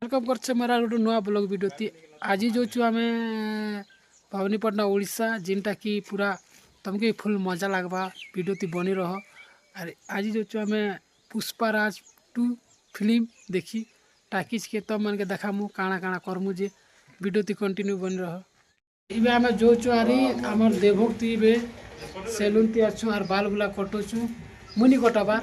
Welcome करछे मेरा गोटे नुआ ब्लॉग वीडियो थी आज जो आम भवानीपटना ओडिशा जिनटा कि पूरा तुमके फुल मजा लगवा वीडियो थी बनी रह और आज जो आम पुष्पाराज 2 फिल्म देखी टाकिज के तब मन के देखामु काଣା काଣା करमु जे वीडियो थी कंटिन्यू बनी रह इबे आम जो आरी आमर देवभोग थी इबे सेलून थी अच्छु और बाल बुला कटुछु मुनि कटाबा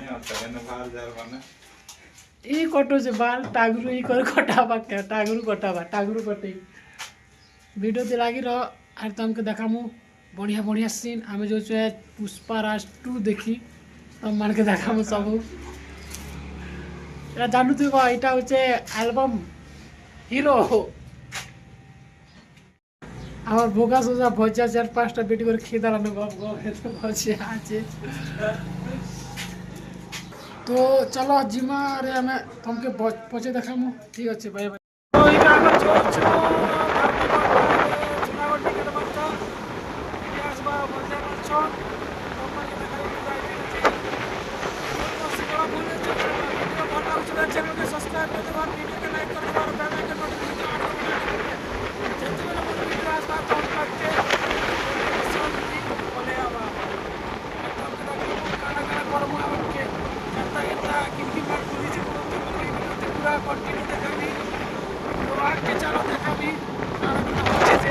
ये कटो से बाल टागरू ये कर कटाबा क्या टागरू कटे वीडियो दे लागी रह आर तुमके देखामु बढ़िया बढ़िया सीन आम जो है पुष्पाराज 2 देखी तम मान के देखामु सब एटा जानू थी एटा होचे एल्बम हिरो आम भोगा सोजा भजा 4-5टा बेटी कर खेदार गप गप भजिया आज तो चलो जिमा रे हमें तुमके पचे देखामु ठीक अच्छे बाय बाय तो इबे हम जो चुनाव टिकट बनता इतिहास बा मजा करछो तमन के देखाई तो सिगड़ा बोले वीडियो भल लागछ चैनल के सब्सक्राइब कर देबा वीडियो के लाइक कर देबा बेल आइकन नोटिफिकेशन जेते बेला मोर वीडियो आसबा तब तक के बोले आवा तब तक काना काना करमु हमके किनकी बार पुलिस पूरा कंटिन्यू देखाबी तो आगे चलो देखाबी अच्छे से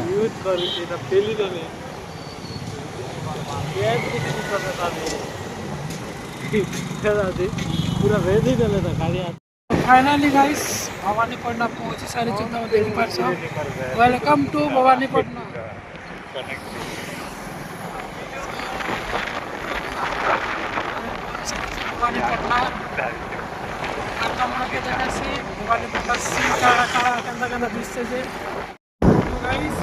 यूज करूँ तो पेली तो नहीं पूरा भेज ही देले था गाड़ी फाइनली गाइस भवानीपटना पहुंची सारी चिंता देखि पारछ वेलकम टू भवानीपटना भवानीपटना के जगह से भवानीपटना सी का दृश्य से तो गाइस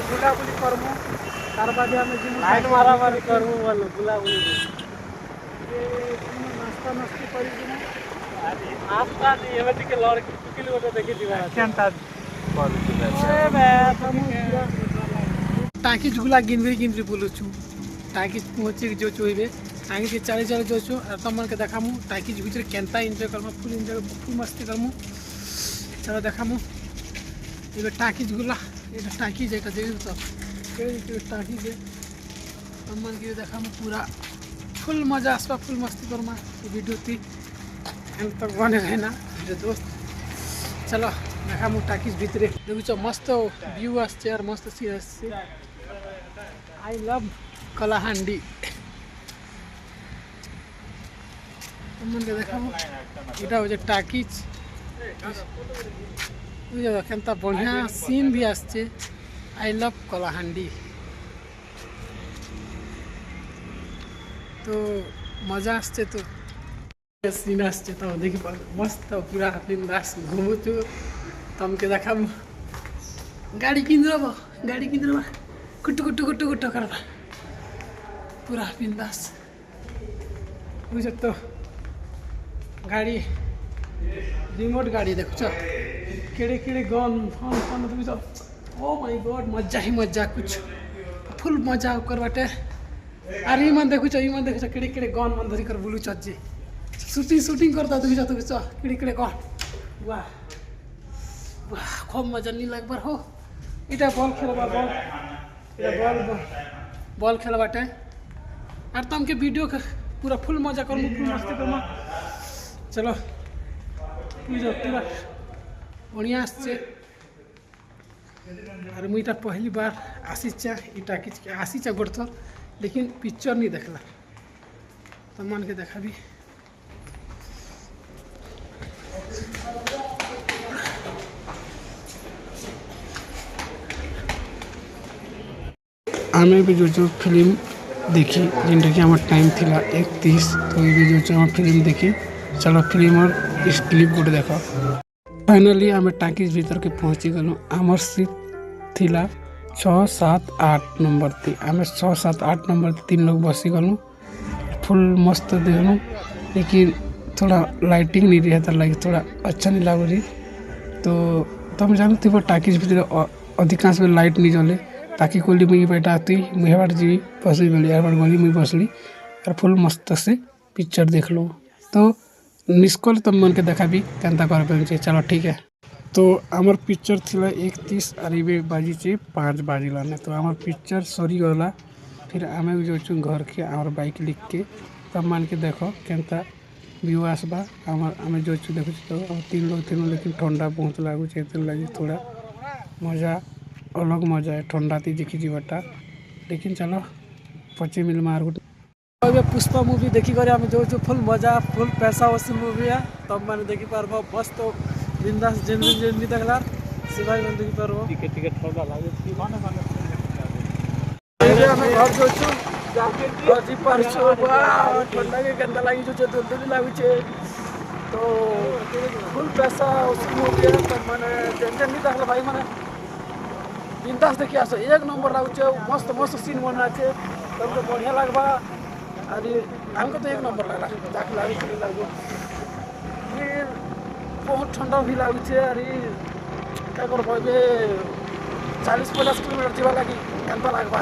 बुलाबुली करमु तार बादे हमें लाइन मारा मारी करमु बोलो बुलाबुली नाश्ता नास्ती करी दिना नाश्ता नहीं एबे टिके लड़ किलो गोटे देखि दिबा केनता ए बे टाकी झुला गिनरी बोलुछु टाकी पहुंची जो चोइबे टाकी के चाले चाले जो छु और तमन के देखामु टाकी भीतर केनता एंजॉय करमु फुल मस्ती करमु चलो देखामु ये टाकी झुला ये टाकी जेटा देखु तो के टाकी जे तमन के देखामु पूरा फुल मजा आसबा फुल मस्ती करमा ये वीडियो थी एंड तक बने रहना मेरे दोस्त चलो देखामु टाकी भीतर देखु मस्त व्यू आछे और मस्त सीन आछे आई लव कलाहांडी तमन के देखामु एटा हो जे टाकीज केनता बढ़िया सीन भी आसছে आई लव कलाहांडी तो मजा आसছে तो सीन आसছে तो देखि मस्त पूरा बिंदास घुमुछु तमके देखामु गाड़ी किनरबा कुटु करबा पूरा बिंदास बुझ तो गाड़ी रिमोट गाड़ी देखुछ केड़े केड़े गन फन बुझ ओ माय गॉड मजा ही मजा कुछ फुल मजा कर बाटे आर ई मन देखुछ केड़े केड़े गन मन धरी कर बुलू जे शूटिंग करता देखुछ केड़े केड़े गन वाह वाह खूब मजा नहीं लगबार हो এটা বল খেলবা বল এটা বল বল খেলবাটা और तुमके वीडियो का पूरा फुल मजा करूँ, फुल मस्ती करूँ। चलो पूरा बढ़िया आसছে। और मुझे पहली बार आसीचा इटा कि आसीचा गोड़थर, लेकिन पिक्चर नहीं देखला तो मन के देखा भी। आमे भी जो फिल्म देखी जिनटा कि हमार टाइम थिला 31, तो ये जो हम फिल्म देखी। चलो फिल्म और इस क्लिप गोटे देख। फाइनली आम टाकिज भीतर के पहुँची गलु। आमर सीट थिला 6, 7, 8 नंबर थी। आम 6, 7, 8 नंबर 3 लोग बसी गलु। फुल मस्त देखलु, लेकिन थोड़ा लाइटिंग नहीं रहा था, लगे थोड़ा अच्छा नहीं लग रही। तो तुम जानते हो टाकिज भीतर अधिकांश में लाइट नहीं जले, ताकि कोली मुझे बैठा आती मुझे बाट जी बसली गली यार गली मुझे बसली और फुल मस्त से पिक्चर देख लो। तो निष्कल तुम मन के देखा भी केनता कर पे। चलो ठीक है। तो आमर पिक्चर थिला 31 और ये बाजी चे 5 बाजिलाने। तो आमर पिक्चर सरी गला। फिर आम जो घर के आमर बाइक लिख के तब मान के देखो केनता व्यू आसबा। आम जो देखो तो 3 लोग, लेकिन ठंडा बहुत लगुच लगे थोड़ा मजा अलग मजा है ठंडा थी देखी जीवटा। लेकिन चलो पचे मिल मार गुट पुष्पा मूवी देखी कर जो फुल मजा फुल पैसा वसूल मूवी है। तब मैंने देखी पार मस्त बिंदास जेनविन देखला से भाई मैंने देखी पार टिके ठंडा लागे घर जो जाके पर ठंडा के गंदा लगी जो दुलदुली लागुचे। तो फुल पैसा वसूल मूवी है। तब मैंने टेंशन नहीं देखला भाई, मैंने बिंदास देखी आसो। 1 नंबर लगुचे, मस्त मस्त सीन बना छे, तुमको बढ़िया लगबा। अरे हमको तो 1 नंबर लगा जाके लागू। फिर बहुत ठंडा भी लगुचे। अरे क्या कर 40-50 किलोमीटर जीवा लगी केनता लगबा।